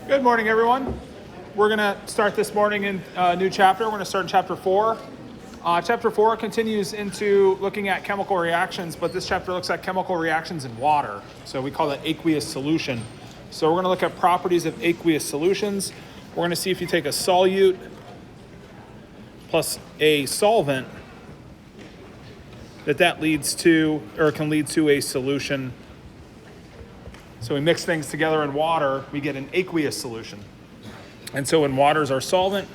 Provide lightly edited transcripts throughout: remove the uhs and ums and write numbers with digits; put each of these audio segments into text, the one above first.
Good morning, everyone. We're going to start this morning in a new chapter. We're going to start in chapter 4. Chapter 4 continues into looking at chemical reactions, but this chapter looks at chemical reactions in water. So we call that aqueous solution. So we're going to look at properties of aqueous solutions. We're going to see if you take a solute plus a solvent, that leads to, or can lead to a solution. So we mix things together in water, we get an aqueous solution. And so when water is our solvent,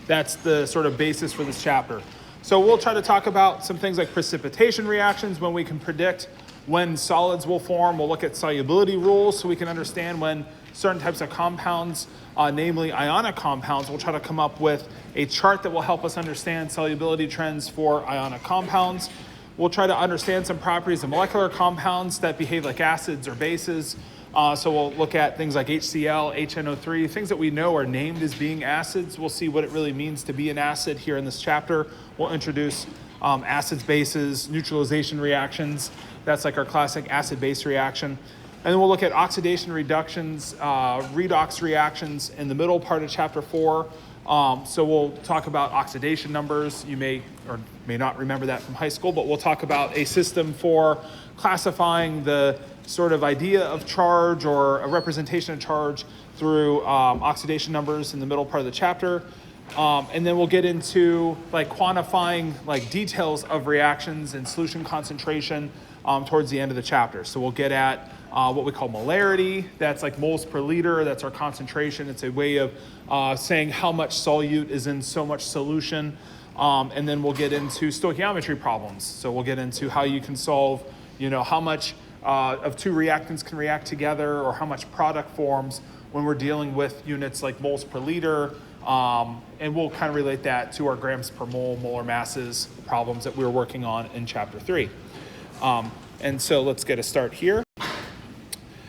that's the sort of basis for this chapter. So we'll try to talk about some things like precipitation reactions, when we can predict when solids will form. We'll look at solubility rules so we can understand when certain types of compounds, namely ionic compounds, we'll try to come up with a chart that will help us understand solubility trends for ionic compounds. We'll try to understand some properties of molecular compounds that behave like acids or bases. So we'll look at things like HCl, HNO3, things that we know are named as being acids. We'll see what it really means to be an acid here in this chapter. We'll introduce acids, bases, neutralization reactions. That's like our classic acid-base reaction. And then we'll look at oxidation reductions, redox reactions in the middle part of chapter 4. So we'll talk about oxidation numbers. You may or may not remember that from high school, but we'll talk about a system for classifying the sort of idea of charge or a representation of charge through oxidation numbers in the middle part of the chapter. And then we'll get into like quantifying like details of reactions and solution concentration towards the end of the chapter. So we'll get at what we call molarity. That's like moles per liter. That's our concentration. It's a way of saying how much solute is in so much solution. And then we'll get into stoichiometry problems. So we'll get into how you can solve, how much of two reactants can react together, or how much product forms when we're dealing with units like moles per liter. And we'll kind of relate that to our grams per mole, molar masses problems that we were working on in chapter 3. And so let's get a start here.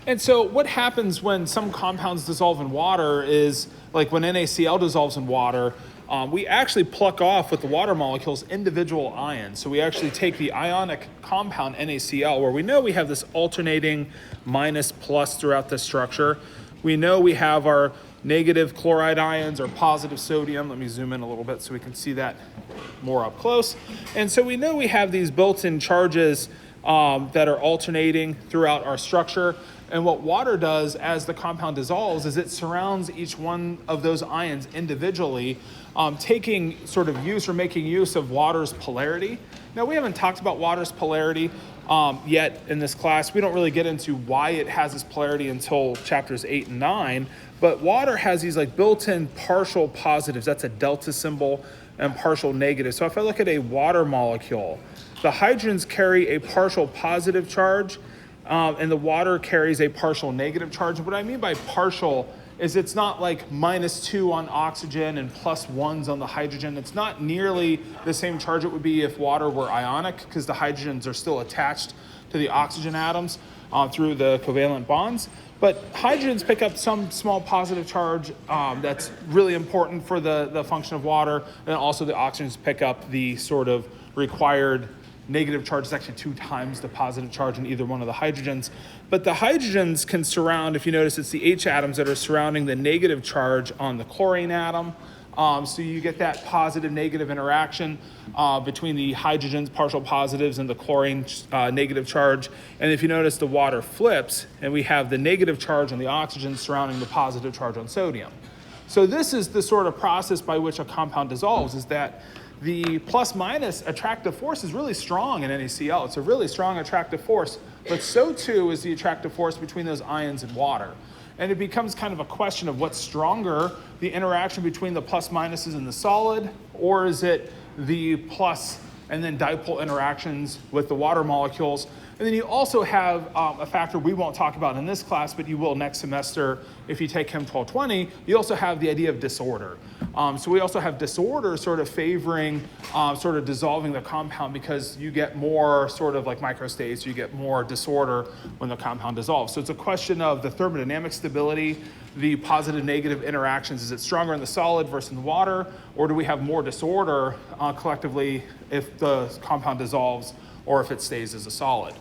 And so what happens when some compounds dissolve in water is, like when NaCl dissolves in water, we actually pluck off with the water molecules individual ions. So we actually take the ionic compound NaCl, where we know we have this alternating minus plus throughout the structure. We know we have our negative chloride ions or positive sodium. Let me zoom in a little bit so we can see that more up close. And so we know we have these built-in charges that are alternating throughout our structure. And what water does as the compound dissolves is it surrounds each one of those ions individually, taking sort of use or making use of water's polarity. Now, we haven't talked about water's polarity yet in this class. We don't really get into why it has this polarity until chapters 8 and 9. But water has these like built-in partial positives. That's a delta symbol, and partial negative. So if I look at a water molecule, the hydrogens carry a partial positive charge, and the water carries a partial negative charge. What I mean by partial is it's not like -2 on oxygen and +1s on the hydrogen. It's not nearly the same charge it would be if water were ionic, because the hydrogens are still attached to the oxygen atoms through the covalent bonds. But hydrogens pick up some small positive charge that's really important for the function of water. And also the oxygens pick up the sort of required negative charge. Is actually 2 times the positive charge in either one of the hydrogens. But the hydrogens can surround, if you notice, it's the H atoms that are surrounding the negative charge on the chlorine atom. So you get that positive-negative interaction between the hydrogens, partial positives, and the chlorine negative charge. And if you notice, the water flips, and we have the negative charge on the oxygen surrounding the positive charge on sodium. So this is the sort of process by which a compound dissolves, is that the plus-minus attractive force is really strong in NaCl. It's a really strong attractive force, but so too is the attractive force between those ions in water. And it becomes kind of a question of what's stronger, the interaction between the plus-minuses in the solid, or is it the plus and then dipole interactions with the water molecules. And then you also have a factor we won't talk about in this class, but you will next semester if you take Chem 1220. You also have the idea of disorder. So we also have disorder sort of favoring sort of dissolving the compound, because you get more sort of like microstates, you get more disorder when the compound dissolves. So it's a question of the thermodynamic stability, the positive negative interactions. Is it stronger in the solid versus in the water, or do we have more disorder collectively if the compound dissolves or if it stays as a solid?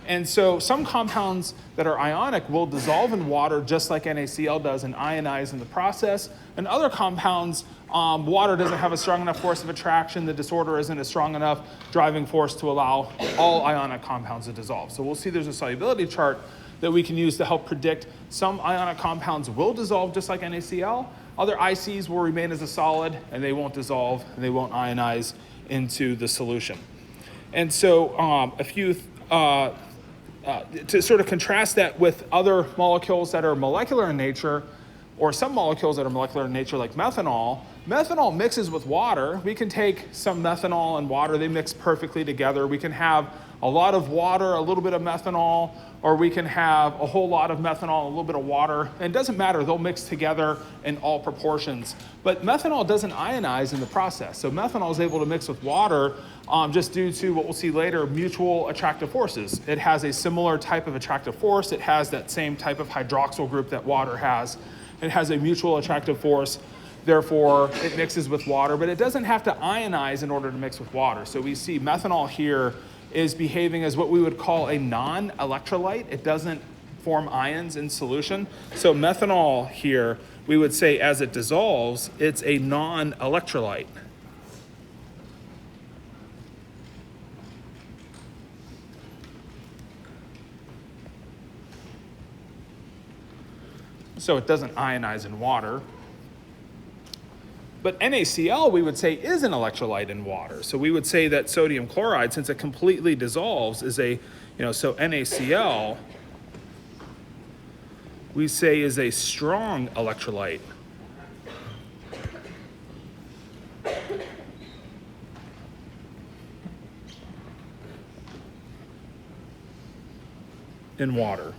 And so some compounds that are ionic will dissolve in water just like NaCl does and ionize in the process. And other compounds, water doesn't have a strong enough force of attraction. The disorder isn't a strong enough driving force to allow all ionic compounds to dissolve. So we'll see there's a solubility chart that we can use to help predict some ionic compounds will dissolve just like NaCl. Other ICs will remain as a solid and they won't dissolve and they won't ionize into the solution. And so to sort of contrast that with other molecules that are molecular in nature, or some molecules that are molecular in nature like methanol, methanol mixes with water. We can take some methanol and water, they mix perfectly together. We can have a lot of water, a little bit of methanol, or we can have a whole lot of methanol, a little bit of water. And it doesn't matter, they'll mix together in all proportions. But methanol doesn't ionize in the process. So methanol is able to mix with water just due to what we'll see later, mutual attractive forces. It has a similar type of attractive force. It has that same type of hydroxyl group that water has. It has a mutual attractive force. Therefore, it mixes with water, but it doesn't have to ionize in order to mix with water. So we see methanol here is behaving as what we would call a non-electrolyte. It doesn't form ions in solution. So methanol here, we would say as it dissolves, it's a non-electrolyte. So it doesn't ionize in water. But NaCl, we would say, is an electrolyte in water. So we would say that sodium chloride, since it completely dissolves, is a, so NaCl, we say is a strong electrolyte. In water.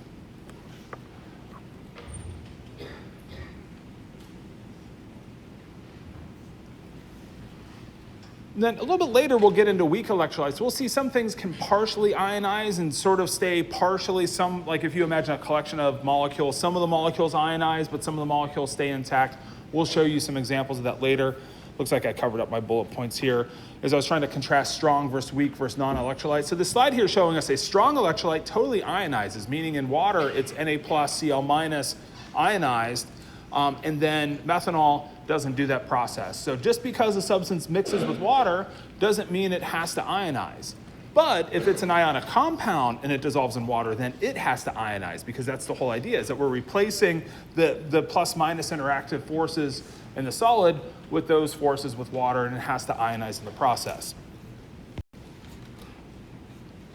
And then a little bit later, we'll get into weak electrolytes. We'll see some things can partially ionize and sort of stay partially. Some, like if you imagine a collection of molecules, some of the molecules ionize, but some of the molecules stay intact. We'll show you some examples of that later. Looks like I covered up my bullet points here as I was trying to contrast strong versus weak versus non-electrolyte. So the slide here is showing us a strong electrolyte totally ionizes, meaning in water, it's Na plus, Cl minus ionized. And then methanol doesn't do that process. So just because a substance mixes with water doesn't mean it has to ionize. But if it's an ionic compound and it dissolves in water, then it has to ionize, because that's the whole idea, is that we're replacing the plus minus interactive forces in the solid with those forces with water, and it has to ionize in the process.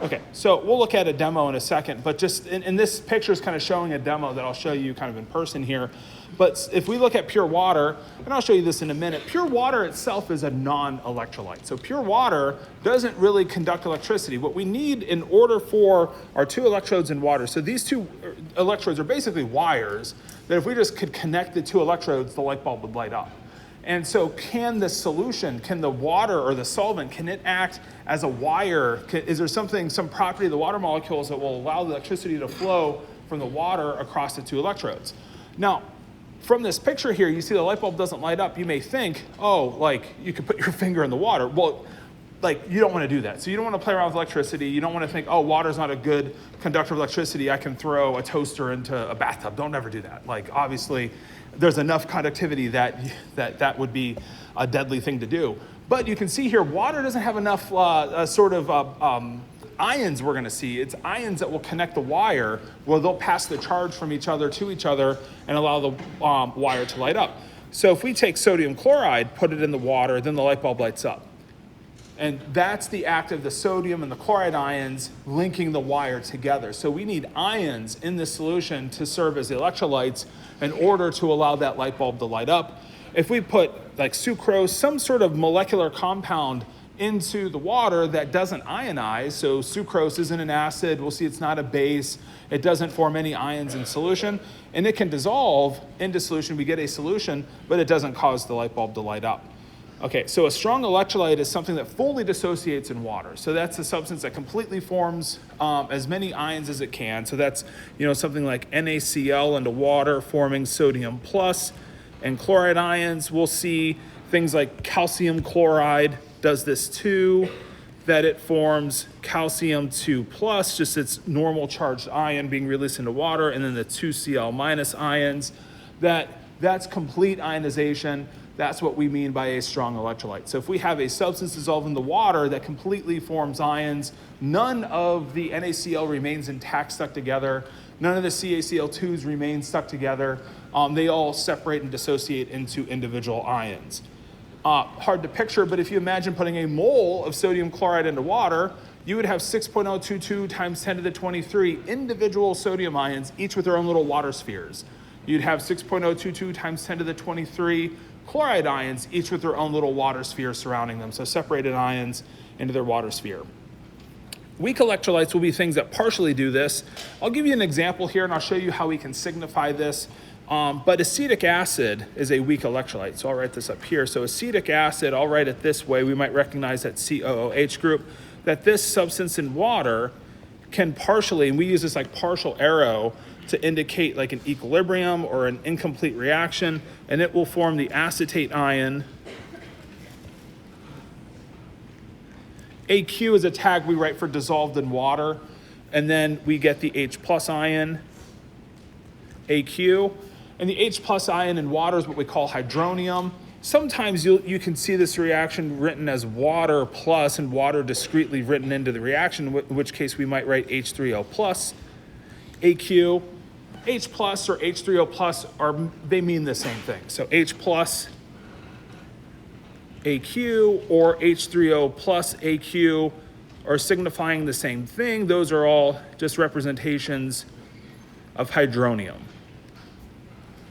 Okay, so we'll look at a demo in a second, but just in this picture is kind of showing a demo that I'll show you kind of in person here. But if we look at pure water, and I'll show you this in a minute, pure water itself is a non-electrolyte. So pure water doesn't really conduct electricity. What we need in order for our two electrodes in water, so these two electrodes are basically wires that if we just could connect the two electrodes, the light bulb would light up. And so can the solution, can the water or the solvent, can it act as a wire? Is there some property of the water molecules that will allow the electricity to flow from the water across the two electrodes? Now, from this picture here, you see the light bulb doesn't light up. You may think, oh, like you could put your finger in the water. Well, like you don't want to do that. So you don't want to play around with electricity. You don't want to think, oh, water's not a good conductor of electricity. I can throw a toaster into a bathtub. Don't ever do that. Like obviously, there's enough conductivity that would be a deadly thing to do. But you can see here, water doesn't have enough ions we're going to see. It's ions that will connect the wire, where they'll pass the charge from each other to each other and allow the wire to light up. So if we take sodium chloride, put it in the water, then the light bulb lights up. And that's the act of the sodium and the chloride ions linking the wire together. So we need ions in this solution to serve as the electrolytes in order to allow that light bulb to light up. If we put like sucrose, some sort of molecular compound into the water that doesn't ionize, so sucrose isn't an acid, we'll see it's not a base, it doesn't form any ions in solution, and it can dissolve into solution, we get a solution, but it doesn't cause the light bulb to light up. Okay, so a strong electrolyte is something that fully dissociates in water. So that's a substance that completely forms as many ions as it can. So that's something like NaCl into water forming sodium plus and chloride ions. We'll see things like calcium chloride does this too. that it forms calcium 2 plus, just its normal charged ion being released into water, and then the 2Cl minus ions. That's complete ionization. That's what we mean by a strong electrolyte. So if we have a substance dissolved in the water that completely forms ions, none of the NaCl remains intact, stuck together. None of the CaCl2s remain stuck together. They all separate and dissociate into individual ions. Hard to picture, but if you imagine putting a mole of sodium chloride into water, you would have 6.022 times 10 to the 23 individual sodium ions, each with their own little water spheres. You'd have 6.022 times 10 to the 23 chloride ions, each with their own little water sphere surrounding them, so separated ions into their water sphere. Weak electrolytes will be things that partially do this. I'll give you an example here, and I'll show you how we can signify this. But acetic acid is a weak electrolyte, so I'll write this up here. So acetic acid, I'll write it this way. We might recognize that COOH group, that this substance in water can partially, and we use this like partial arrow to indicate like an equilibrium or an incomplete reaction, and it will form the acetate ion. AQ is a tag we write for dissolved in water, and then we get the H plus ion, AQ. And the H plus ion in water is what we call hydronium. Sometimes you can see this reaction written as water plus and water discretely written into the reaction, in which case we might write H3O plus, AQ. H plus or H3O plus they mean the same thing. So H plus AQ or H3O plus AQ are signifying the same thing. Those are all just representations of hydronium.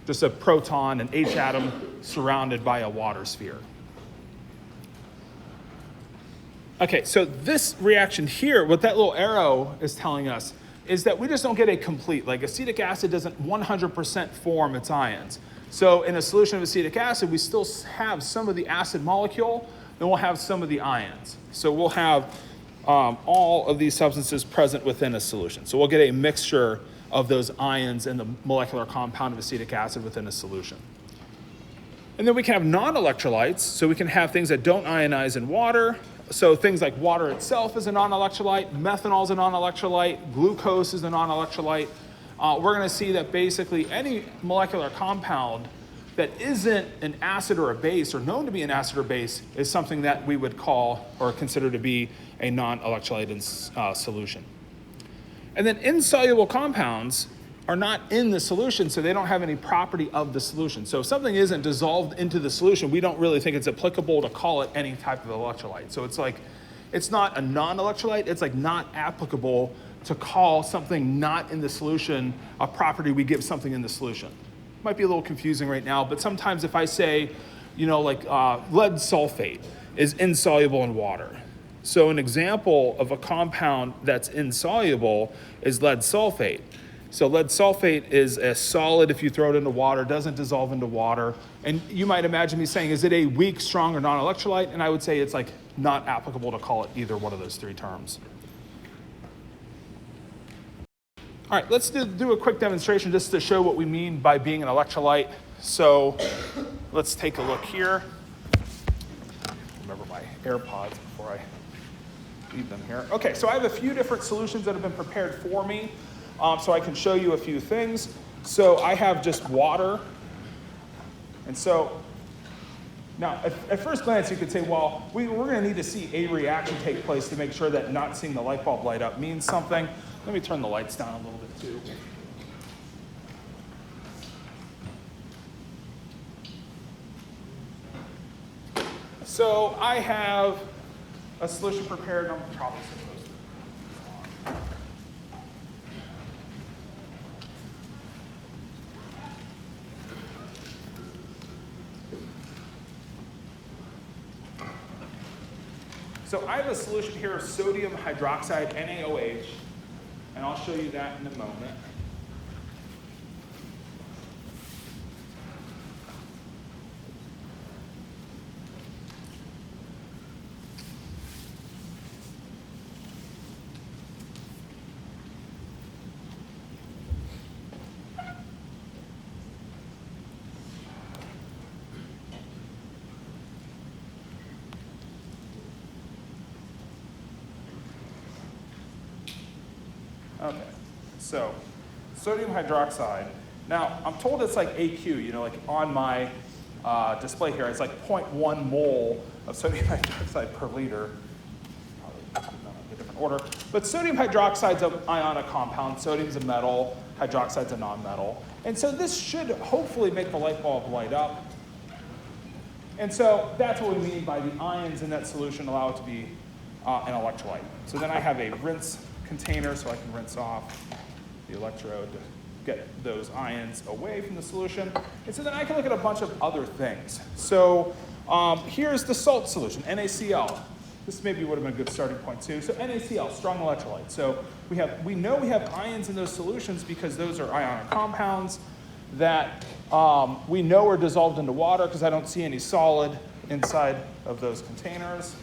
Just a proton, an H atom surrounded by a water sphere. Okay, so this reaction here, what that little arrow is telling us is that we just don't get a complete, like acetic acid doesn't 100% form its ions. So in a solution of acetic acid, we still have some of the acid molecule, and we'll have some of the ions. So we'll have all of these substances present within a solution. So we'll get a mixture of those ions in the molecular compound of acetic acid within a solution. And then we can have non-electrolytes, so we can have things that don't ionize in water. So things like water itself is a non-electrolyte, methanol is a non-electrolyte, glucose is a non-electrolyte. We're gonna see that basically any molecular compound that isn't an acid or a base or known to be an acid or base is something that we would call or consider to be a non-electrolyte in solution. And then insoluble compounds are not in the solution, so they don't have any property of the solution. So if something isn't dissolved into the solution, we don't really think it's applicable to call it any type of electrolyte. So it's like, it's not a non-electrolyte, it's like not applicable to call something not in the solution a property we give something in the solution. Might be a little confusing right now, but sometimes if I say, like lead sulfate is insoluble in water. So an example of a compound that's insoluble is lead sulfate. So lead sulfate is a solid if you throw it into water, doesn't dissolve into water. And you might imagine me saying, is it a weak, strong, or non-electrolyte? And I would say it's like not applicable to call it either one of those three terms. All right, let's do a quick demonstration just to show what we mean by being an electrolyte. So let's take a look here. Remember my AirPods before I leave them here. Okay, so I have a few different solutions that have been prepared for me. So I can show you a few things. So I have just water. And so now at first glance, you could say, well, we're going to need to see a reaction take place to make sure that not seeing the light bulb light up means something. Let me turn the lights down a little bit too. So I have a solution prepared. I'm probably supposed to. So I have a solution here of sodium hydroxide, NaOH, and I'll show you that in a moment. Okay, so sodium hydroxide. Now, I'm told it's like AQ, like on my display here, it's like 0.1 mole of sodium hydroxide per liter. Probably not in a different order. But sodium hydroxide's an ionic compound. Sodium's a metal, hydroxide's a non-metal. And so this should hopefully make the light bulb light up. And so that's what we mean by the ions in that solution allow it to be an electrolyte. So then I have a rinse container so I can rinse off the electrode to get those ions away from the solution. And so then I can look at a bunch of other things. So here's the salt solution, NaCl. This maybe would have been a good starting point too. So NaCl, strong electrolyte. So we know we have ions in those solutions because those are ionic compounds that we know are dissolved into water because I don't see any solid inside of those containers.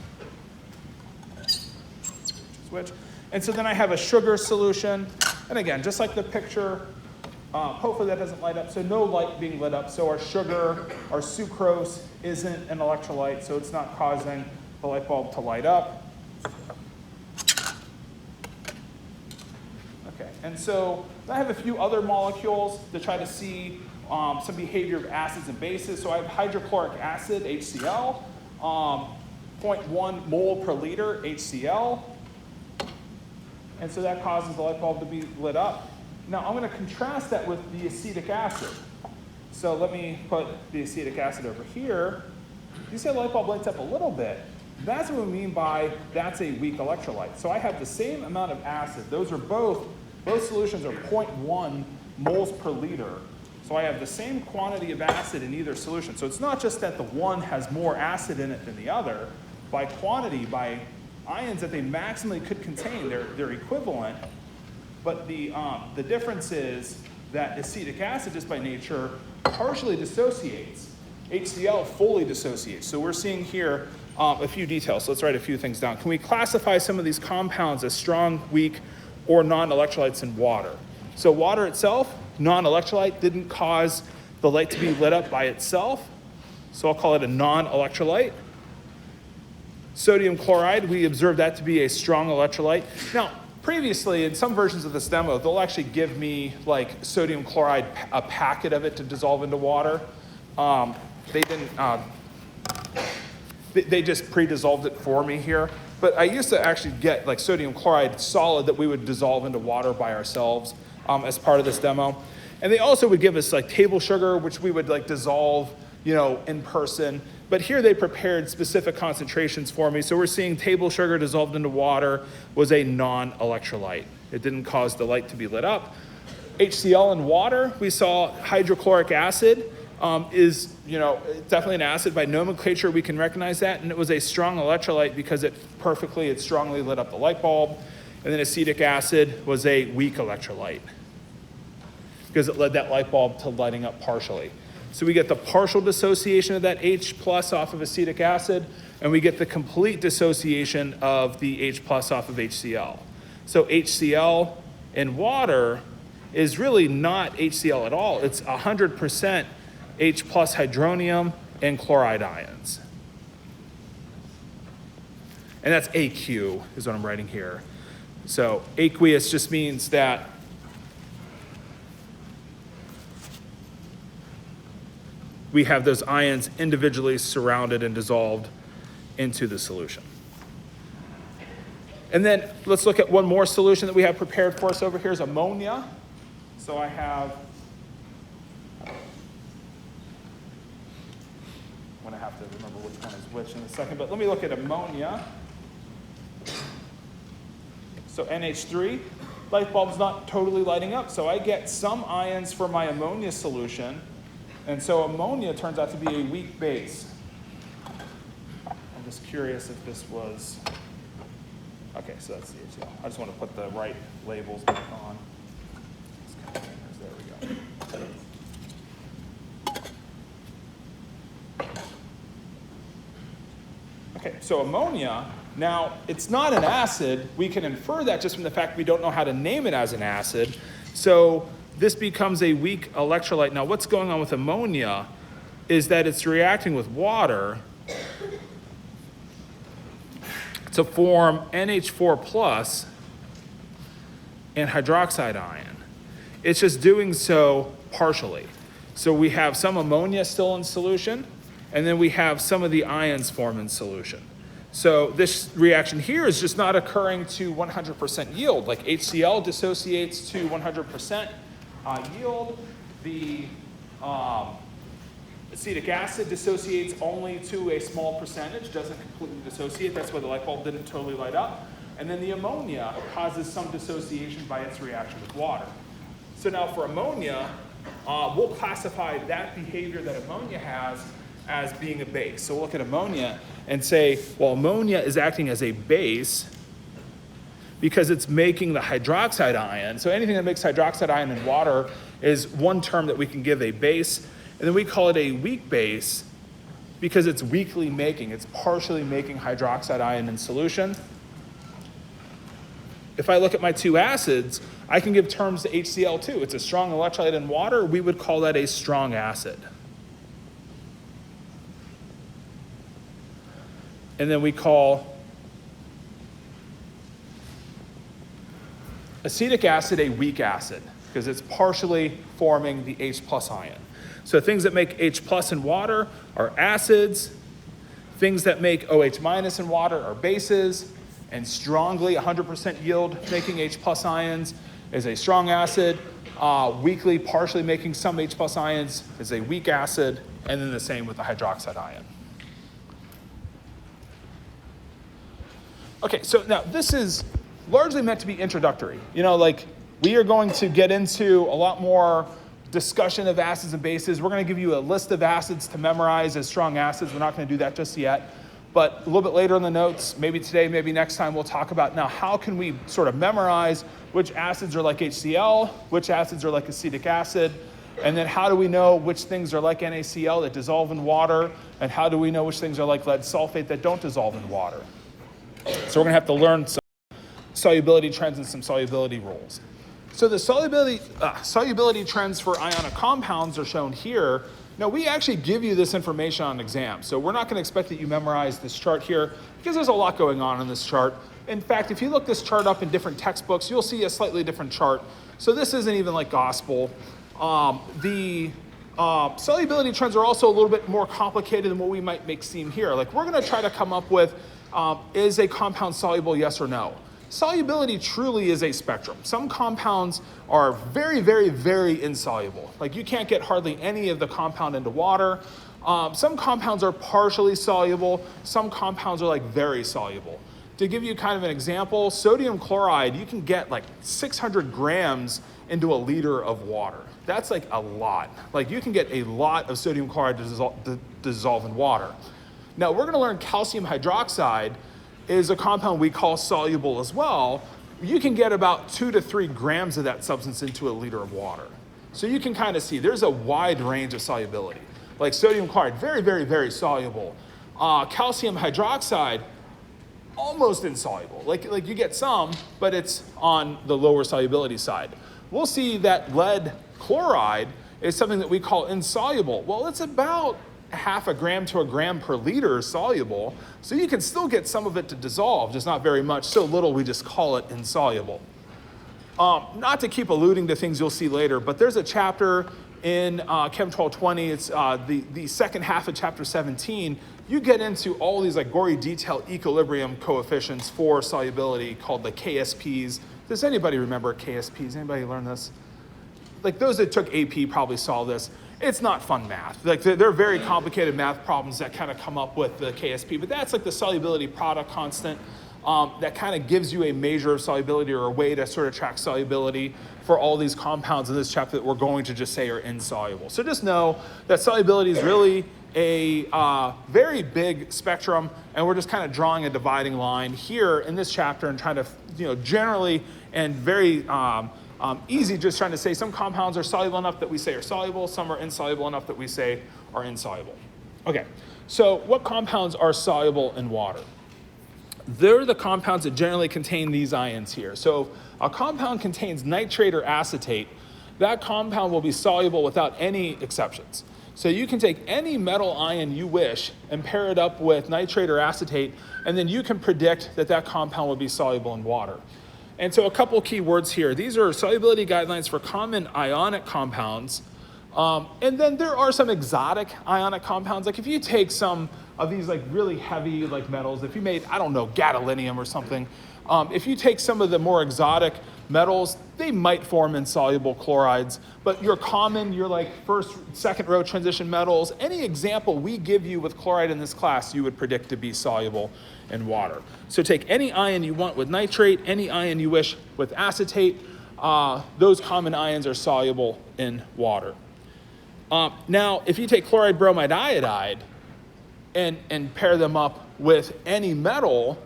Switch. And so then I have a sugar solution. And again, just like the picture, hopefully that doesn't light up. So no light being lit up. So our sugar, our sucrose isn't an electrolyte, so it's not causing the light bulb to light up. Okay, and so I have a few other molecules to try to see some behavior of acids and bases. So I have hydrochloric acid, HCl, 0.1 mole per liter, HCl. And so that causes the light bulb to be lit up. Now I'm going to contrast that with the acetic acid. So let me put the acetic acid over here. You see the light bulb lights up a little bit. That's what we mean by that's a weak electrolyte. So I have the same amount of acid. Those solutions are 0.1 moles per liter. So I have the same quantity of acid in either solution. So it's not just that the one has more acid in it than the other. By quantity, by ions that they maximally could contain, they're equivalent. But the difference is that acetic acid, just by nature, partially dissociates. HCl fully dissociates. So we're seeing here a few details. So let's write a few things down. Can we classify some of these compounds as strong, weak, or non-electrolytes in water? So water itself, non-electrolyte, didn't cause the light to be lit up by itself. So I'll call it a non-electrolyte. Sodium chloride, we observed that to be a strong electrolyte. Now, previously, in some versions of this demo, they'll actually give me like sodium chloride, a packet of it to dissolve into water. They didn't, they just pre-dissolved it for me here. But I used to actually get like sodium chloride solid that we would dissolve into water by ourselves as part of this demo. And they also would give us like table sugar, which we would like dissolve, in person. But here they prepared specific concentrations for me. So we're seeing table sugar dissolved into water was a non-electrolyte. It didn't cause the light to be lit up. HCl in water, we saw hydrochloric acid is, definitely an acid. By nomenclature, we can recognize that. And it was a strong electrolyte because it strongly lit up the light bulb. And then acetic acid was a weak electrolyte because it led that light bulb to lighting up partially. So we get the partial dissociation of that H plus off of acetic acid, and we get the complete dissociation of the H plus off of HCl. So HCl in water is really not HCl at all. It's 100% H plus hydronium and chloride ions. And that's AQ is what I'm writing here. So aqueous just means that we have those ions individually surrounded and dissolved into the solution. And then let's look at one more solution that we have prepared for us over here is ammonia. So I have, I'm gonna have to remember which one is which in a second, but let me look at ammonia. So NH3, light bulb's not totally lighting up, so I get some ions for my ammonia solution. And so ammonia turns out to be a weak base. I'm just curious if this was, okay, so that's the HCl. I just want to put the right labels back on. There we go. Okay, so ammonia, now it's not an acid. We can infer that just from the fact we don't know how to name it as an acid. So this becomes a weak electrolyte. Now, what's going on with ammonia is that it's reacting with water to form NH4+, and hydroxide ion. It's just doing so partially. So we have some ammonia still in solution, and then we have some of the ions form in solution. So this reaction here is just not occurring to 100% yield. Like HCl dissociates to 100% yield. The acetic acid dissociates only to a small percentage, doesn't completely dissociate. That's why the light bulb didn't totally light up. And then the ammonia causes some dissociation by its reaction with water. So now for ammonia, we'll classify that behavior that ammonia has as being a base. So we'll look at ammonia and say, well, ammonia is acting as a base because it's making the hydroxide ion. So anything that makes hydroxide ion in water is one term that we can give a base. And then we call it a weak base because it's weakly making, it's partially making hydroxide ion in solution. If I look at my two acids, I can give terms to HCl too. It's a strong electrolyte in water. We would call that a strong acid. And then we call acetic acid a weak acid because it's partially forming the H plus ion. So things that make H plus in water are acids. Things that make OH minus in water are bases. And strongly 100% yield making H plus ions is a strong acid. Weakly partially making some H plus ions is a weak acid. And then the same with the hydroxide ion. Okay, so now this is largely meant to be introductory. You know, like we are going to get into a lot more discussion of acids and bases. We're going to give you a list of acids to memorize as strong acids. We're not going to do that just yet. But a little bit later in the notes, maybe today, maybe next time, we'll talk about now how can we sort of memorize which acids are like HCl, which acids are like acetic acid, and then how do we know which things are like NaCl that dissolve in water, and how do we know which things are like lead sulfate that don't dissolve in water. So we're going to have to learn some solubility trends and some solubility rules. So the solubility trends for ionic compounds are shown here. Now, we actually give you this information on exam, so we're not going to expect that you memorize this chart here because there's a lot going on in this chart. In fact, if you look this chart up in different textbooks, you'll see a slightly different chart. So this isn't even like gospel. The solubility trends are also a little bit more complicated than what we might make seem here. Like we're going to try to come up with, is a compound soluble, yes or no? Solubility truly is a spectrum. Some compounds are very, very, very insoluble. Like you can't get hardly any of the compound into water. Some compounds are partially soluble. Some compounds are like very soluble. To give you kind of an example, sodium chloride, you can get like 600 grams into a liter of water. That's like a lot. Like you can get a lot of sodium chloride to dissolve in water. Now we're gonna learn calcium hydroxide is a compound we call soluble as well. You can get about 2 to 3 grams of that substance into a liter of water. So you can kind of see there's a wide range of solubility. Like sodium chloride, very, very, very soluble. Calcium hydroxide, almost insoluble. Like you get some, but it's on the lower solubility side. We'll see that lead chloride is something that we call insoluble. Well, it's about half a gram to a gram per liter soluble, so you can still get some of it to dissolve, just not very much, so little we just call it insoluble. Not to keep alluding to things you'll see later, but there's a chapter in Chem 1220, it's the second half of chapter 17, you get into all these like gory detailed equilibrium coefficients for solubility called the KSPs. Does anybody remember KSPs? Anybody learn this? Like those that took AP probably saw this. It's not fun math. Like they're very complicated math problems that kind of come up with the KSP, but that's like the solubility product constant that kind of gives you a measure of solubility or a way to sort of track solubility for all these compounds in this chapter that we're going to just say are insoluble. So just know that solubility is really a very big spectrum, and we're just kind of drawing a dividing line here in this chapter and trying to, generally and very easy, just trying to say some compounds are soluble enough that we say are soluble, some are insoluble enough that we say are insoluble. Okay, so what compounds are soluble in water? They're the compounds that generally contain these ions here. So if a compound contains nitrate or acetate, that compound will be soluble without any exceptions. So you can take any metal ion you wish and pair it up with nitrate or acetate, and then you can predict that that compound will be soluble in water. And so a couple key words here. These are solubility guidelines for common ionic compounds. And then there are some exotic ionic compounds. Like if you take some of these like really heavy like metals, if you made, I don't know, gadolinium or something, if you take some of the more exotic metals, they might form insoluble chlorides, but your like first, second row transition metals, any example we give you with chloride in this class, you would predict to be soluble in water. So take any ion you want with nitrate, any ion you wish with acetate, those common ions are soluble in water. Now, if you take chloride, bromide, iodide, and pair them up with any metal,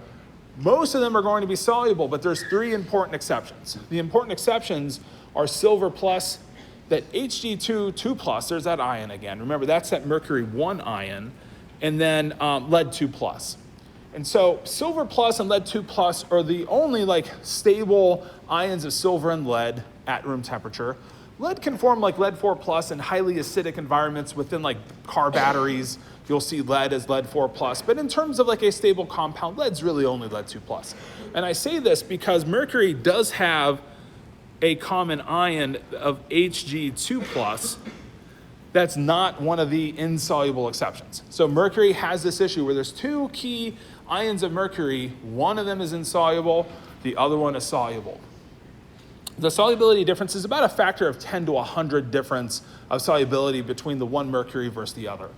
most of them are going to be soluble, but there's three important exceptions. The important exceptions are silver plus, that Hg2, 2 plus, there's that ion again. Remember, that's that mercury 1 ion, and then lead 2 plus. And so silver plus and lead 2 plus are the only like stable ions of silver and lead at room temperature. Lead can form like lead 4 plus in highly acidic environments within like car batteries. You'll see lead as lead 4 plus, but in terms of like a stable compound, lead's really only lead 2 plus. And I say this because mercury does have a common ion of Hg2 plus. That's not one of the insoluble exceptions. So mercury has this issue where there's two key ions of mercury. One of them is insoluble, the other one is soluble. The solubility difference is about a factor of 10 to 100 difference of solubility between the one mercury versus the other.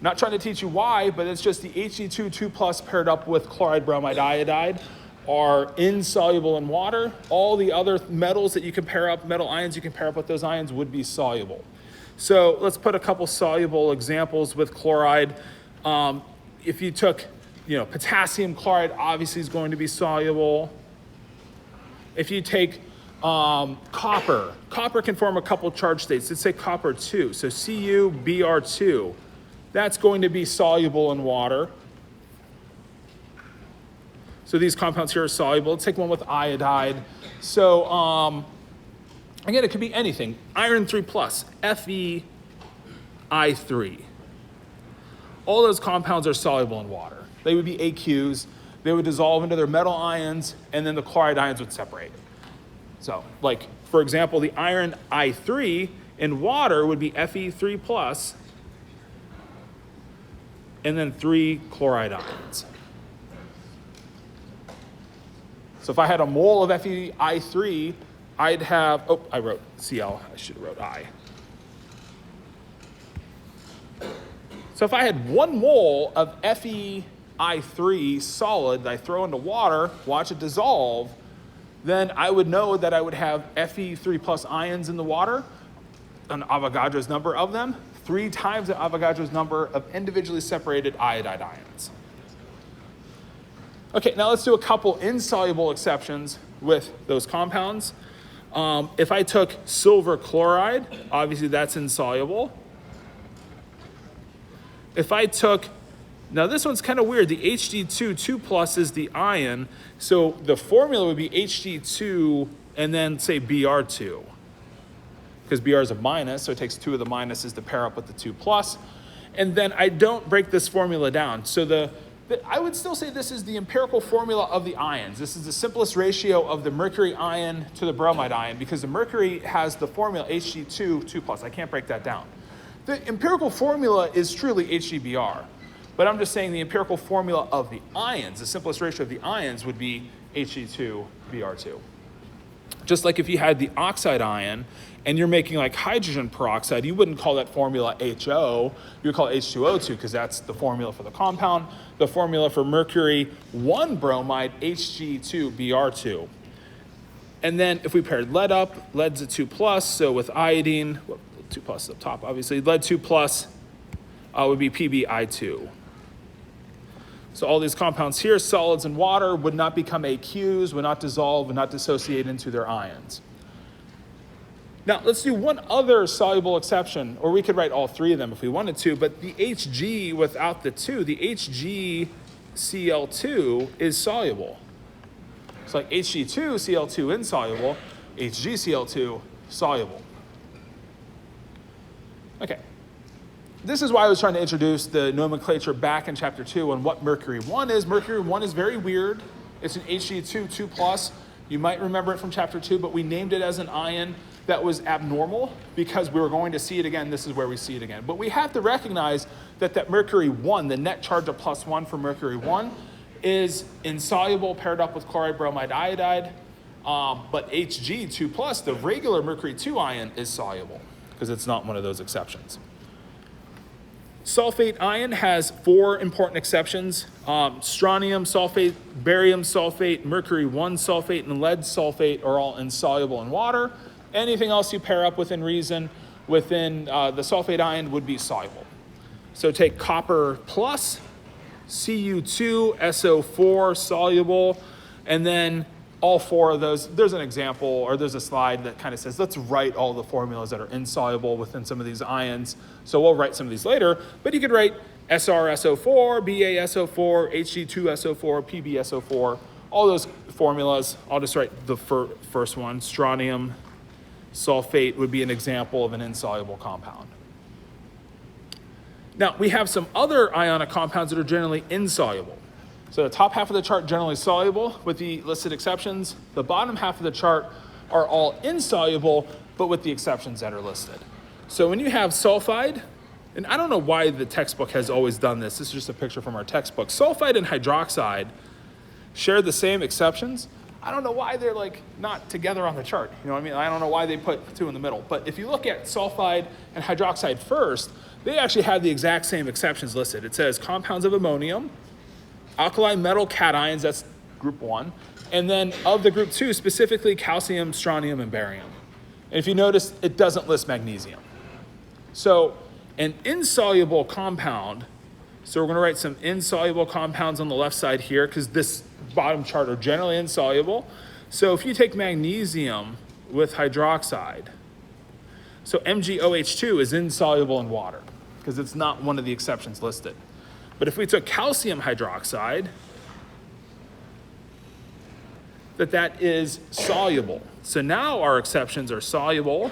Not trying to teach you why, but it's just the Hg2, 2 plus paired up with chloride, bromide, iodide are insoluble in water. All the other metals that you can pair up, metal ions you can pair up with those ions would be soluble. So let's put a couple soluble examples with chloride. If you took, potassium chloride obviously is going to be soluble. If you take copper can form a couple charge states. Let's say copper 2, so CuBr2. That's going to be soluble in water. So these compounds here are soluble. Let's take one with iodide. So again, it could be anything. Iron 3 plus, FeI3. All those compounds are soluble in water. They would be AQs. They would dissolve into their metal ions, and then the chloride ions would separate. So, like, for example, the iron I3 in water would be Fe3 plus, and then 3 chloride ions. So if I had a mole of FeI3, I'd have, I wrote Cl, I should have wrote I. So if I had 1 mole of FeI3 solid that I throw into water, watch it dissolve, then I would know that I would have Fe3 plus ions in the water, an Avogadro's number of them, 3 times the Avogadro's number of individually separated iodide ions. Okay, now let's do a couple insoluble exceptions with those compounds. If I took silver chloride, obviously that's insoluble. If I took, now this one's kind of weird, the Hg2, 2 plus is the ion, so the formula would be Hg2 and then say Br2. Because Br is a minus, so it takes 2 of the minuses to pair up with the 2 plus. And then I don't break this formula down. So I would still say this is the empirical formula of the ions. This is the simplest ratio of the mercury ion to the bromide ion because the mercury has the formula Hg2, 2 plus. I can't break that down. The empirical formula is truly HgBr. But I'm just saying the empirical formula of the ions, the simplest ratio of the ions would be Hg2, Br2. Just like if you had the oxide ion and you're making like hydrogen peroxide, you wouldn't call that formula HO, you would call it H2O2 because that's the formula for the compound. The formula for mercury 1 bromide, Hg2Br2. And then if we paired lead up, lead's a 2 plus, so with iodine, 2 plus up top obviously, lead 2 plus would be PbI2. So all these compounds here, solids and water, would not become AQs, would not dissolve, would not dissociate into their ions. Now, let's do one other soluble exception, or we could write all 3 of them if we wanted to, but the Hg without the 2, the HgCl2 is soluble. So like Hg2Cl2 insoluble, HgCl2 soluble. Okay. This is why I was trying to introduce the nomenclature back in chapter 2 on what mercury 1 is. Mercury 1 is very weird. It's an Hg2, 2 plus. You might remember it from chapter 2, but we named it as an ion that was abnormal because we were going to see it again. This is where we see it again. But we have to recognize that mercury 1, the net charge of +1 for mercury 1, is insoluble paired up with chloride, bromide, iodide. But Hg2+, the regular mercury 2 ion, is soluble because it's not one of those exceptions. Sulfate ion has 4 important exceptions. Strontium sulfate, barium sulfate, mercury 1 sulfate, and lead sulfate are all insoluble in water. Anything else you pair up within reason within the sulfate ion would be soluble. So take copper plus, Cu2SO4 soluble, and then all 4 of those. There's an example, or there's a slide that kind of says, let's write all the formulas that are insoluble within some of these ions. So we'll write some of these later, but you could write SrSO4, BaSO4, Hg2SO4, PbSO4, all those formulas. I'll just write the first one. Strontium sulfate would be an example of an insoluble compound. Now, we have some other ionic compounds that are generally insoluble. So the top half of the chart generally soluble with the listed exceptions. The bottom half of the chart are all insoluble, but with the exceptions that are listed. So when you have sulfide, and I don't know why the textbook has always done this. This is just a picture from our textbook. Sulfide and hydroxide share the same exceptions. I don't know why they're like not together on the chart. You know what I mean? I don't know why they put 2 in the middle. But if you look at sulfide and hydroxide first, they actually have the exact same exceptions listed. It says compounds of ammonium, alkali metal cations, that's group 1, and then of the group 2, specifically calcium, strontium, and barium. And if you notice, it doesn't list magnesium. So an insoluble compound, so we're going to write some insoluble compounds on the left side here because this bottom chart are generally insoluble. So if you take magnesium with hydroxide, so MgOH2 is insoluble in water because it's not one of the exceptions listed. But if we took calcium hydroxide, that is soluble. So now our exceptions are soluble,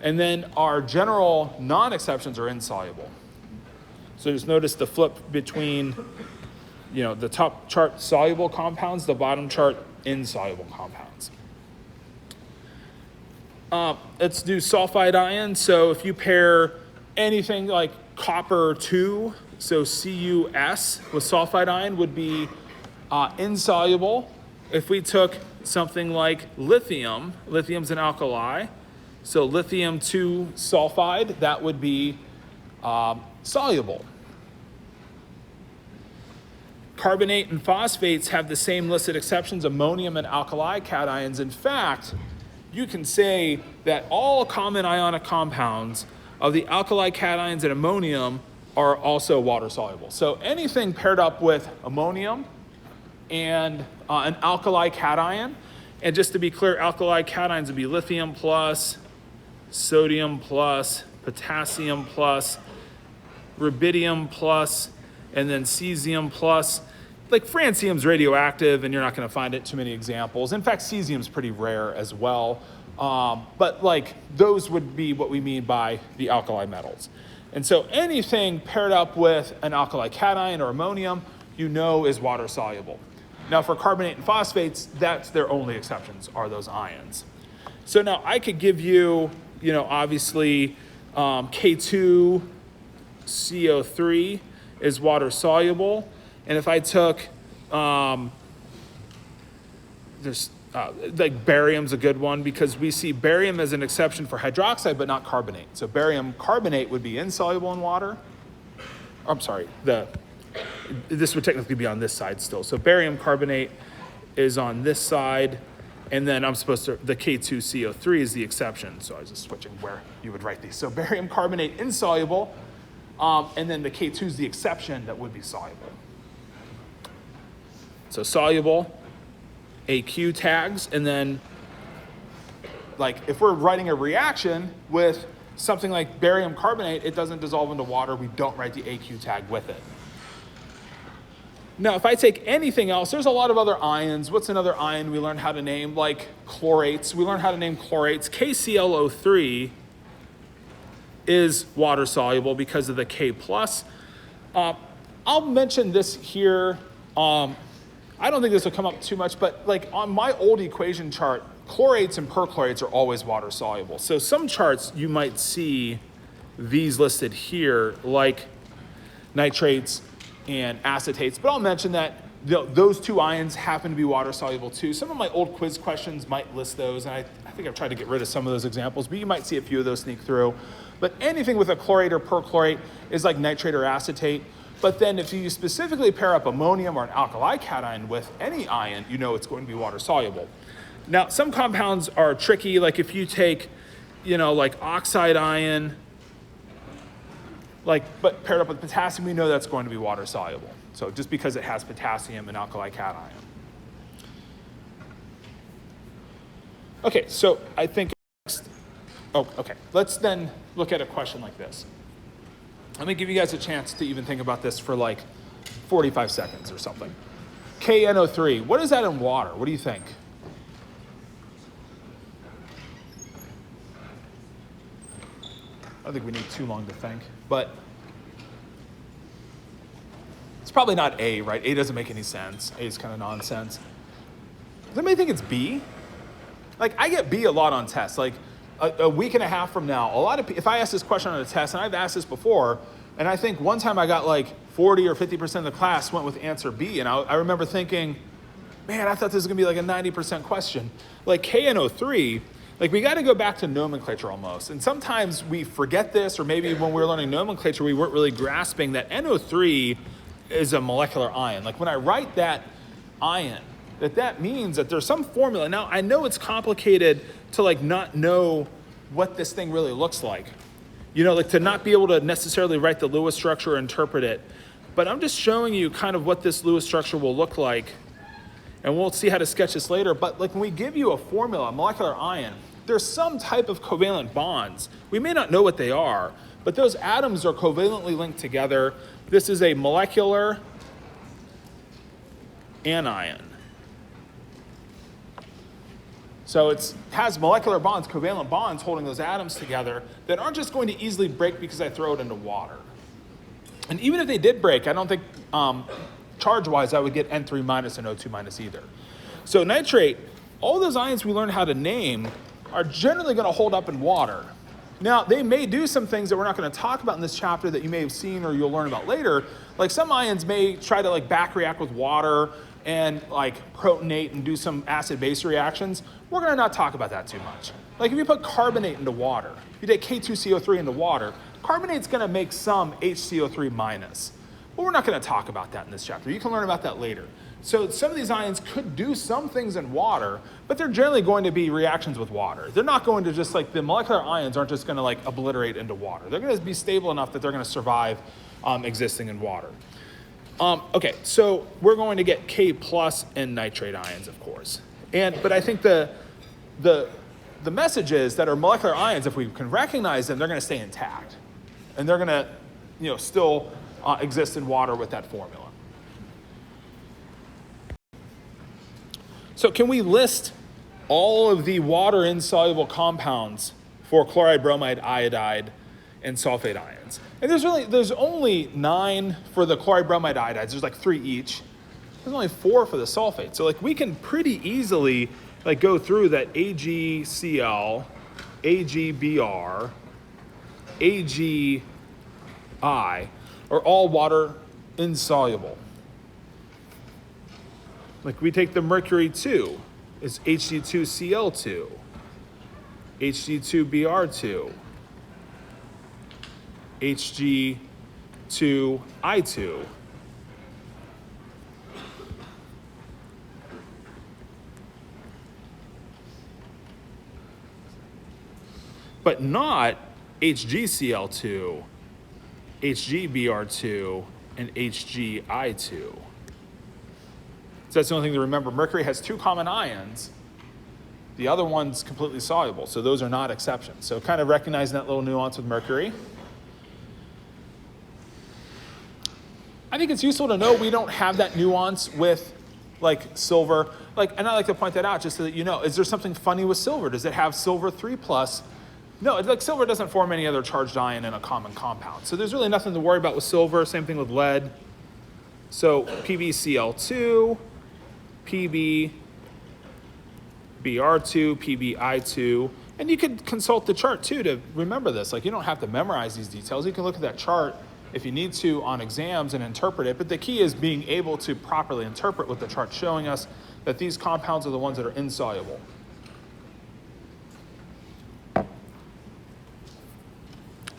and then our general non-exceptions are insoluble. So just notice the flip between, the top chart soluble compounds, the bottom chart insoluble compounds. Let's do sulfide ion. So if you pair anything like copper 2, so Cus with sulfide ion would be insoluble. If we took something like lithium, lithium's an alkali, so lithium 2 sulfide, that would be soluble. Carbonate and phosphates have the same listed exceptions, ammonium and alkali cations. In fact, you can say that all common ionic compounds of the alkali cations and ammonium are also water soluble. So anything paired up with ammonium and an alkali cation, and just to be clear, alkali cations would be lithium plus, sodium plus, potassium plus, rubidium plus, and then cesium plus. Like francium's radioactive, and you're not going to find it too many examples. In fact, cesium's pretty rare as well. But like those would be what we mean by the alkali metals. And so anything paired up with an alkali cation or ammonium, is water soluble. Now for carbonate and phosphates, that's their only exceptions, are those ions. So now I could give you, obviously K2CO3 is water soluble. And if I took, like barium's a good one because we see barium as an exception for hydroxide, but not carbonate. So barium carbonate would be insoluble in water. I'm sorry, this would technically be on this side still. So barium carbonate is on this side, and then the K2CO3 is the exception. So I was just switching where you would write these. So barium carbonate insoluble, and then the K2 is the exception that would be soluble. So soluble, AQ tags, and then like if we're writing a reaction with something like barium carbonate, it doesn't dissolve into water, we don't write the AQ tag with it. Now, if I take anything else, there's a lot of other ions. What's another ion we learned how to name? Like chlorates. We learned how to name chlorates. KClO3 is water soluble because of the K+. I'll mention this here. I don't think this will come up too much, but like on my old equation chart, chlorates and perchlorates are always water soluble. So some charts you might see these listed here, like nitrates and acetates, but I'll mention that those two ions happen to be water soluble too. Some of my old quiz questions might list those, and I think I've tried to get rid of some of those examples, but you might see a few of those sneak through. But anything with a chlorate or perchlorate is like nitrate or acetate. But then if you specifically pair up ammonium or an alkali cation with any ion, you know it's going to be water soluble. Now, some compounds are tricky, like if you take, like oxide ion, but paired up with potassium, we know that's going to be water soluble. So just because it has potassium and alkali cation. Okay, so I think let's then look at a question like this. Let me give you guys a chance to even think about this for like 45 seconds or something. KNO3, what is that in water? What do you think? I don't think we need too long to think, but it's probably not A, right? A doesn't make any sense. A is kind of nonsense. Does anybody think it's B? Like, I get B a lot on tests. Like, a week and a half from now, if I ask this question on a test, and I've asked this before, and I think one time I got like 40 or 50% of the class went with answer B, and I remember thinking, man, I thought this was gonna be like a 90% question. Like KNO3, like we gotta go back to nomenclature almost. And sometimes we forget this, or maybe when we were learning nomenclature, we weren't really grasping that NO3 is a molecular ion. Like when I write that ion, that means that there's some formula. Now, I know it's complicated to like not know what this thing really looks like. Like to not be able to necessarily write the Lewis structure or interpret it. But I'm just showing you kind of what this Lewis structure will look like. And we'll see how to sketch this later. But like when we give you a formula, a molecular ion, there's some type of covalent bonds. We may not know what they are, but those atoms are covalently linked together. This is a molecular anion. So it has molecular bonds, covalent bonds holding those atoms together that aren't just going to easily break because I throw it into water. And even if they did break, I don't think charge-wise I would get N3 minus and O2 minus either. So nitrate, all those ions we learned how to name are generally going to hold up in water. Now, they may do some things that we're not going to talk about in this chapter that you may have seen or you'll learn about later. Like some ions may try to like back react with water and like protonate and do some acid-base reactions. We're gonna not talk about that too much. Like if you put carbonate into water, if you take K2CO3 into water, carbonate's gonna make some HCO3 minus. But we're not gonna talk about that in this chapter. You can learn about that later. So some of these ions could do some things in water, but they're generally going to be reactions with water. They're not going to just like, the molecular ions aren't just gonna like obliterate into water. They're gonna be stable enough that they're gonna survive existing in water. Okay, so we're going to get K plus and nitrate ions, of course. But I think the message is that our molecular ions, if we can recognize them, they're going to stay intact, and they're going to, still exist in water with that formula. So can we list all of the water-insoluble compounds for chloride, bromide, iodide, and sulfate ions? And there's only 9 for the chloride, bromide, iodides. There's like 3 each. There's only 4 for the sulfate. So like we can pretty easily like go through that AgCl, AgBr, AgI are all water insoluble. Like we take the mercury 2, it's Hg2Cl2, Hg2Br2, Hg2I2. But not HgCl2, HgBr2, and HgI2. So that's the only thing to remember. Mercury has 2 common ions. The other one's completely soluble, so those are not exceptions. So kind of recognizing that little nuance with mercury. I think it's useful to know we don't have that nuance with like silver. And I like to point that out just so that you know, is there something funny with silver? Does it have silver 3+? No, like silver doesn't form any other charged ion in a common compound. So there's really nothing to worry about with silver. Same thing with lead. So PbCl2, PB, BR2, PBI2, and you could consult the chart too to remember this. Like, you don't have to memorize these details. You can look at that chart if you need to on exams and interpret it, but the key is being able to properly interpret what the chart's showing us, that these compounds are the ones that are insoluble. And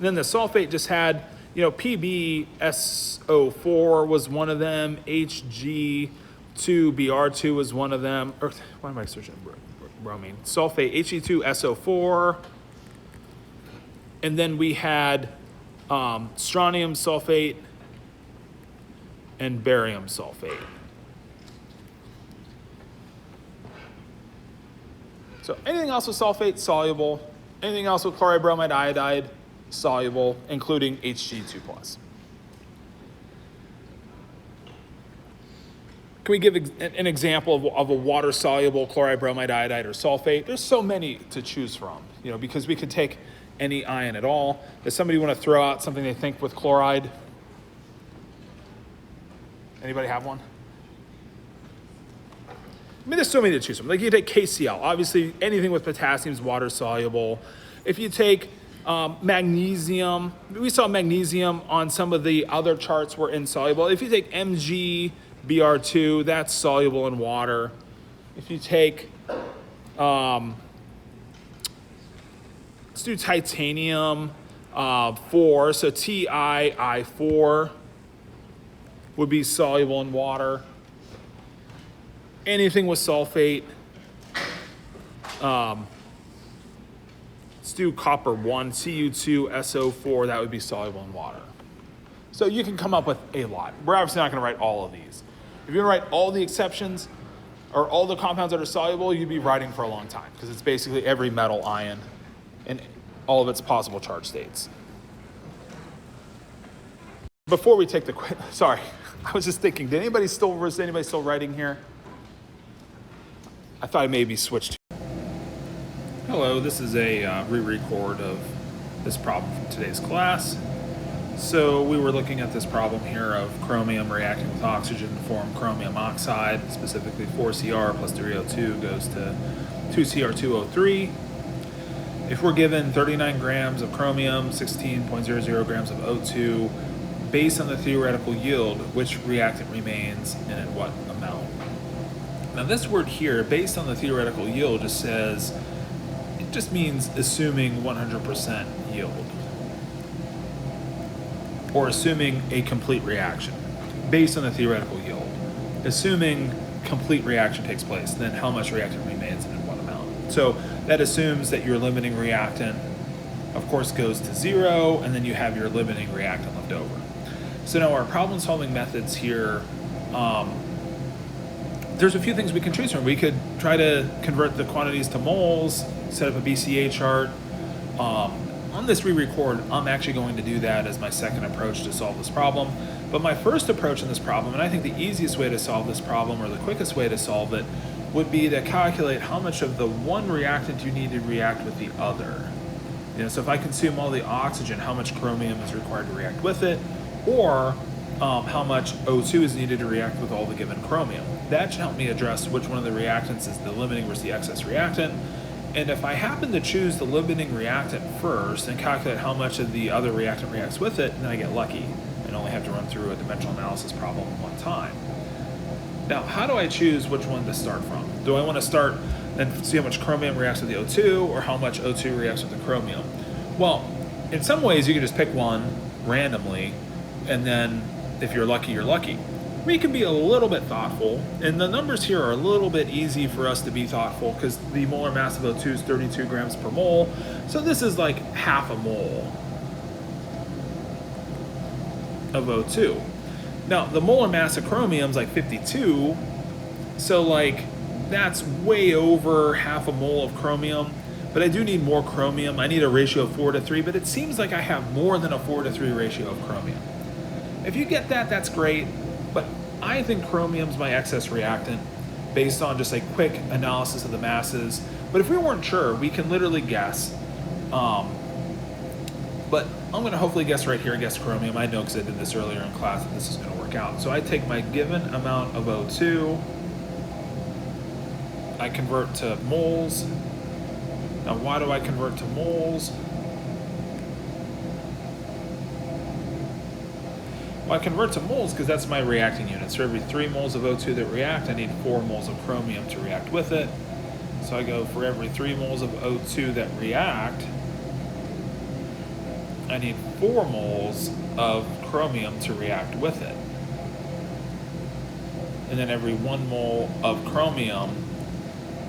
then the sulfate just had, PbSO4 was one of them, Hg2Br2 was one of them, or why am I searching bromine? Sulfate, He2SO4, and then we had strontium sulfate and barium sulfate. So anything else with sulfate, soluble. Anything else with chloride, bromide, iodide, soluble, including Hg2+. Can we give an example of a water-soluble chloride, bromide, iodide, or sulfate? There's so many to choose from, because we could take any ion at all. Does somebody want to throw out something they think with chloride? Anybody have one? There's so many to choose from. Like, you take KCl. Obviously, anything with potassium is water-soluble. If you take magnesium, we saw magnesium on some of the other charts were insoluble. If you take MgBr2, that's soluble in water. If you take, let's do titanium 4, so TiI4 would be soluble in water. Anything with sulfate, let's do copper 1, Cu2SO4, that would be soluble in water. So you can come up with a lot. We're obviously not going to write all of these. If you want to write all the exceptions or all the compounds that are soluble, you'd be writing for a long time because it's basically every metal ion and all of its possible charge states. Before we take the quiz, sorry, I was just thinking, is anybody still writing here? I thought I maybe switched. Hello, this is a re-record of this problem from today's class. So we were looking at this problem here of chromium reacting with oxygen to form chromium oxide, specifically 4Cr plus 3O2 goes to 2Cr2O3. If we're given 39 grams of chromium, 16.00 grams of O2, based on the theoretical yield, which reactant remains and in what amount? Now this word here, based on the theoretical yield, just says, it just means assuming 100% yield. Or assuming a complete reaction, based on the theoretical yield. Assuming complete reaction takes place, then how much reactant remains and in what amount. So that assumes that your limiting reactant, of course, goes to 0, and then you have your limiting reactant left over. So now our problem solving methods here, there's a few things we can choose from. We could try to convert the quantities to moles, set up a BCA chart. On this re-record, I'm actually going to do that as my second approach to solve this problem. But my first approach in this problem, and I think the easiest way to solve this problem, or the quickest way to solve it, would be to calculate how much of the one reactant you need to react with the other. So if I consume all the oxygen, how much chromium is required to react with it, or how much O2 is needed to react with all the given chromium. That should help me address which one of the reactants is the limiting versus the excess reactant. And if I happen to choose the limiting reactant first and calculate how much of the other reactant reacts with it, then I get lucky and only have to run through a dimensional analysis problem one time. Now, how do I choose which one to start from? Do I want to start and see how much chromium reacts with the O2 or how much O2 reacts with the chromium? Well, in some ways you can just pick one randomly, and then if you're lucky, you're lucky. We can be a little bit thoughtful, and the numbers here are a little bit easy for us to be thoughtful because the molar mass of O2 is 32 grams per mole, so this is like half a mole of O2. Now, the molar mass of chromium is like 52, so like that's way over half a mole of chromium, but I do need more chromium. I need a ratio of 4:3, but it seems like I have more than a 4:3 ratio of chromium. If you get that, that's great, but I think chromium's my excess reactant based on just a quick analysis of the masses. But if we weren't sure, we can literally guess. But I'm gonna hopefully guess right here, guess chromium. I know because I did this earlier in class that this is gonna work out. So I take my given amount of O2 I convert to moles. Now, why do I convert to moles? Well, I convert to moles because that's my reacting units. For every 3 moles of O2 that react, I need 4 moles of chromium to react with it. So I go for every 3 moles of O2 that react, I need 4 moles of chromium to react with it. And then every 1 mole of chromium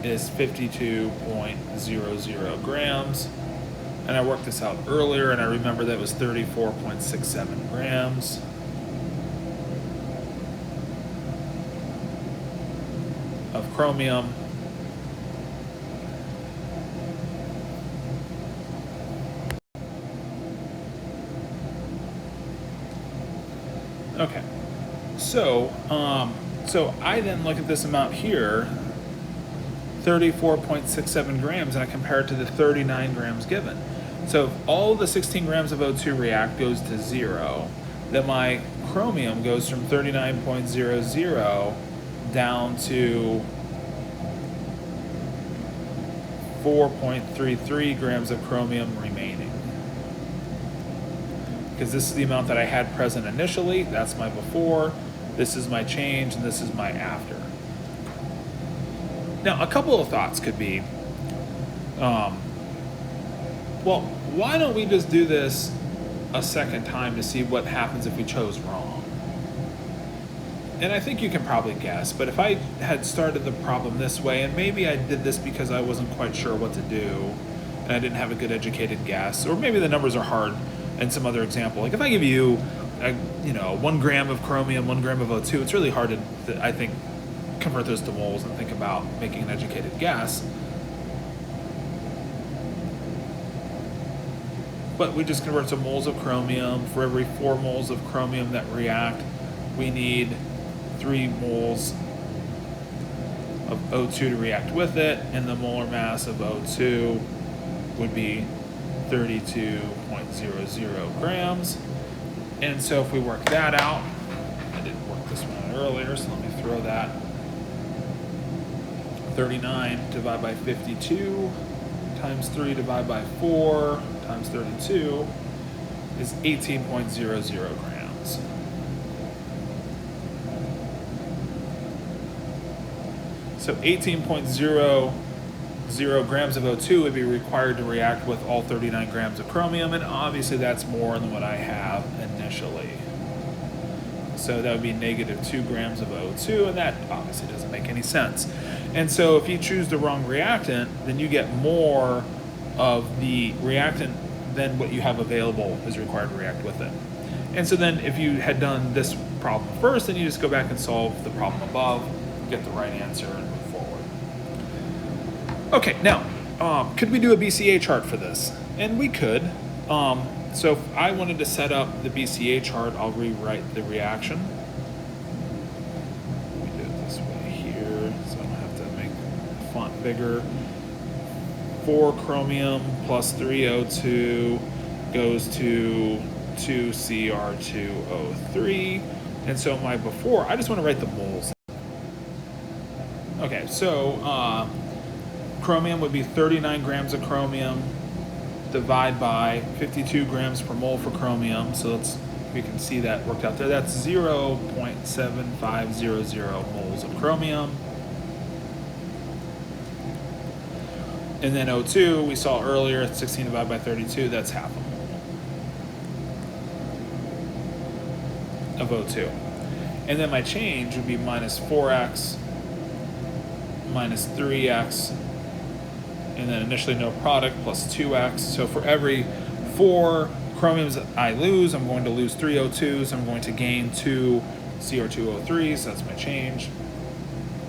is 52.00 grams. And I worked this out earlier, and I remember that was 34.67 grams. Of chromium. Okay, so I then look at this amount here, 34.67 grams, and I compare it to the 39 grams given. So if all the 16 grams of O2 react goes to 0, then my chromium goes from 39.00 down to 4.33 grams of chromium remaining. Because this is the amount that I had present initially, that's my before, this is my change, and this is my after. Now, a couple of thoughts could be, well, why don't we just do this a second time to see what happens if we chose wrong? And I think you can probably guess, but if I had started the problem this way, and maybe I did this because I wasn't quite sure what to do, and I didn't have a good educated guess, or maybe the numbers are hard in some other example. Like if I give you, 1 gram of chromium, 1 gram of O2, it's really hard to, I think, convert those to moles and think about making an educated guess. But we just convert to moles of chromium. For every 4 moles of chromium that react, we need 3 moles of O2 to react with it, and the molar mass of O2 would be 32.00 grams. And so if we work that out, I didn't work this one out earlier, so let me throw that. 39 divided by 52 times 3 divided by 4 times 32 is 18.00 grams. So 18.00 grams of O2 would be required to react with all 39 grams of chromium, and obviously that's more than what I have initially. So that would be negative 2 grams of O2, and that obviously doesn't make any sense. And so if you choose the wrong reactant, then you get more of the reactant than what you have available is required to react with it. And so then if you had done this problem first, then you just go back and solve the problem above, get the right answer, and move forward. Okay, now, could we do a BCA chart for this? And we could. So if I wanted to set up the BCA chart, I'll rewrite the reaction. Let me do it this way here, so I don't have to make the font bigger. 4 chromium plus 3 O2 goes to 2 Cr2O3. And so my before, I just want to write the moles. Okay, so chromium would be 39 grams of chromium, divide by 52 grams per mole for chromium. So we can see that worked out there. That's 0.7500 moles of chromium. And then O2, we saw earlier, 16 divided by 32, that's half a mole of O2. And then my change would be minus 4x, minus 3x, and then initially no product, plus 2x. So for every 4 chromiums I lose, I'm going to lose 3 O2s. I'm going to gain 2 Cr2O3s. So that's my change.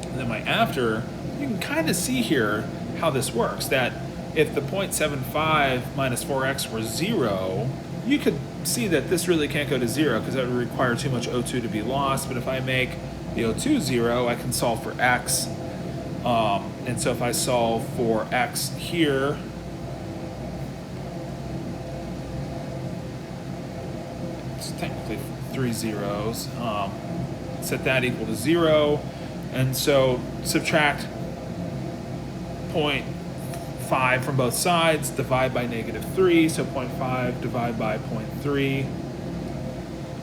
And then my after, you can kind of see here how this works, that if the 0.75 minus 4x were 0, you could see that this really can't go to 0 because that would require too much O2 to be lost. But if I make the O2 0, I can solve for x. And so if I solve for x here, it's technically 3 zeros, set that equal to 0, and so subtract 0.5 from both sides, divide by -3, so 0.5 divided by 0.3,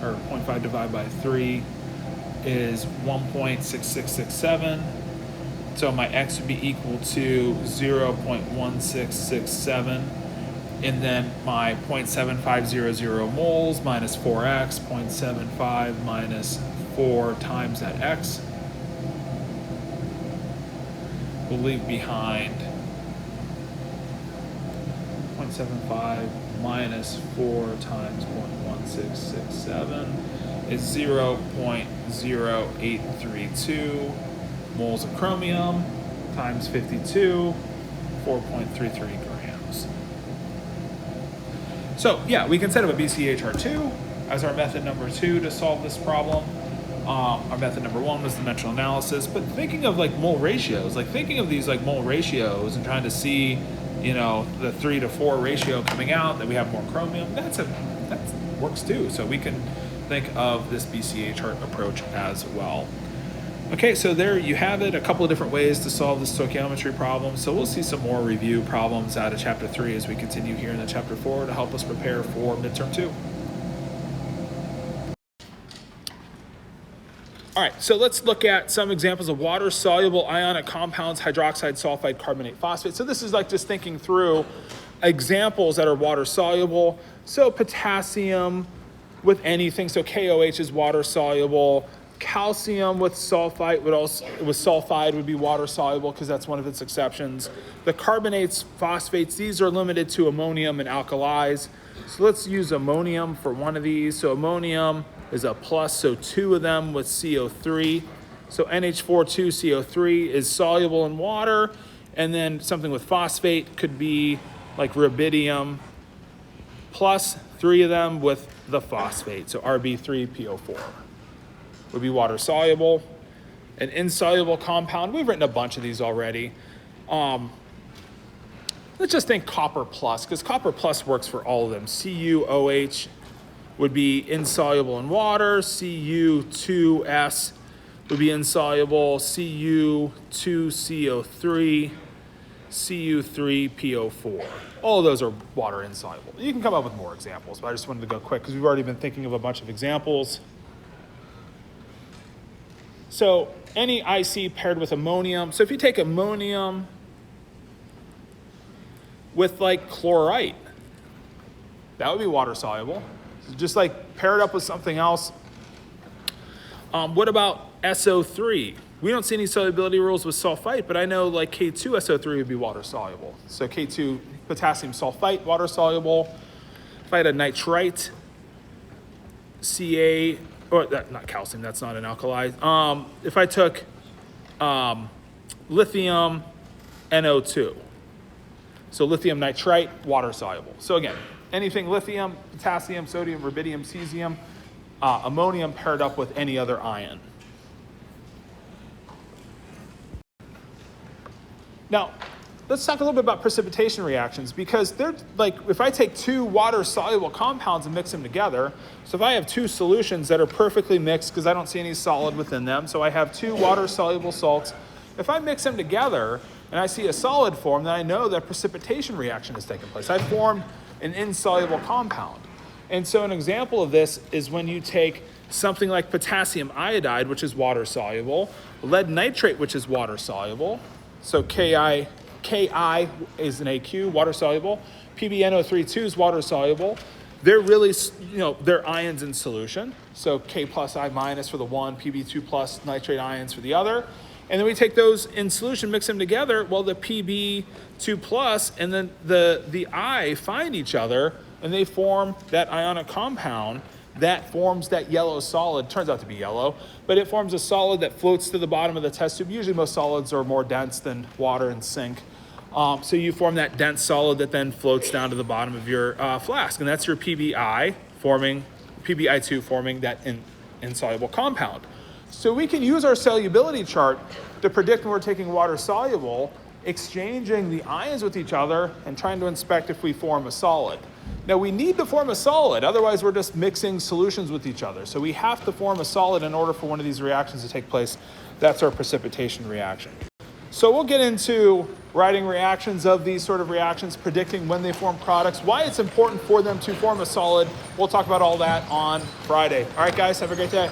or 0.5 divided by 3 is 1.6667. So my x would be equal to 0.1667. And then my 0.7500 moles minus 4x, 0.75 minus 4 times that x will leave behind 0.75 minus 4 times 0.1667 is 0.0832 moles of chromium times 52, 4.33 grams. So yeah, we can set up a BCHR2 as our method number 2 to solve this problem. Our method number 1 was dimensional analysis, but thinking of like mole ratios, like thinking of these like mole ratios and trying to see, you know, the 3 to 4 ratio coming out that we have more chromium, that works too. So we can think of this BCHR approach as well. Okay, so there you have it, a couple of different ways to solve the stoichiometry problem. So we'll see some more review problems out of chapter 3 as we continue here in the chapter 4 to help us prepare for midterm 2. All right, so let's look at some examples of water-soluble ionic compounds, hydroxide, sulfide, carbonate, phosphate. So this is like just thinking through examples that are water-soluble. So potassium with anything, so KOH is water-soluble. Calcium with sulfite would be water-soluble because that's one of its exceptions. The carbonates, phosphates, these are limited to ammonium and alkalis. So let's use ammonium for one of these. So ammonium is a plus, so 2 of them with CO3. So NH4,2CO3 is soluble in water, and then something with phosphate could be like rubidium, plus 3 of them with the phosphate, so Rb3PO4 would be water soluble. An insoluble compound, we've written a bunch of these already. Let's just think copper plus, because copper plus works for all of them. CuOH would be insoluble in water, Cu2S would be insoluble, Cu2CO3, Cu3PO4. All of those are water insoluble. You can come up with more examples, but I just wanted to go quick because we've already been thinking of a bunch of examples. So any IC paired with ammonium. So if you take ammonium with like chlorite, that would be water soluble. Just like pair it up with something else. What about SO3? We don't see any solubility rules with sulfite, but I know like K2SO3 would be water soluble. So K2 potassium sulfite, water soluble. If I had a nitrite, Ca, or that, not calcium, that's not an alkali. If I took lithium NO2, so lithium nitrite, water soluble. So again, anything lithium, potassium, sodium, rubidium, cesium, ammonium paired up with any other ion. Now, let's talk a little bit about precipitation reactions, because they're like, if I take 2 water-soluble compounds and mix them together, so if I have 2 solutions that are perfectly mixed because I don't see any solid within them, so I have 2 water-soluble salts, if I mix them together and I see a solid form, then I know that precipitation reaction has taken place. I formed an insoluble compound. And so an example of this is when you take something like potassium iodide, which is water-soluble, lead nitrate, which is water-soluble, so Ki is an AQ, water-soluble. PbNO3,2 is water-soluble. They're really, they're ions in solution. So K plus I minus for the one, Pb2 plus nitrate ions for the other. And then we take those in solution, mix them together. Well, the Pb2 plus and then the I find each other, and they form that ionic compound that forms that yellow solid. Turns out to be yellow, but it forms a solid that floats to the bottom of the test tube. Usually most solids are more dense than water and sink. So you form that dense solid that then floats down to the bottom of your flask, and that's your PbI forming, PbI2 forming that insoluble compound. So we can use our solubility chart to predict when we're taking water soluble, exchanging the ions with each other and trying to inspect if we form a solid. Now we need to form a solid, otherwise we're just mixing solutions with each other. So we have to form a solid in order for one of these reactions to take place. That's our precipitation reaction. So we'll get into writing reactions of these sort of reactions, predicting when they form products, why it's important for them to form a solid. We'll talk about all that on Friday. All right, guys, have a great day.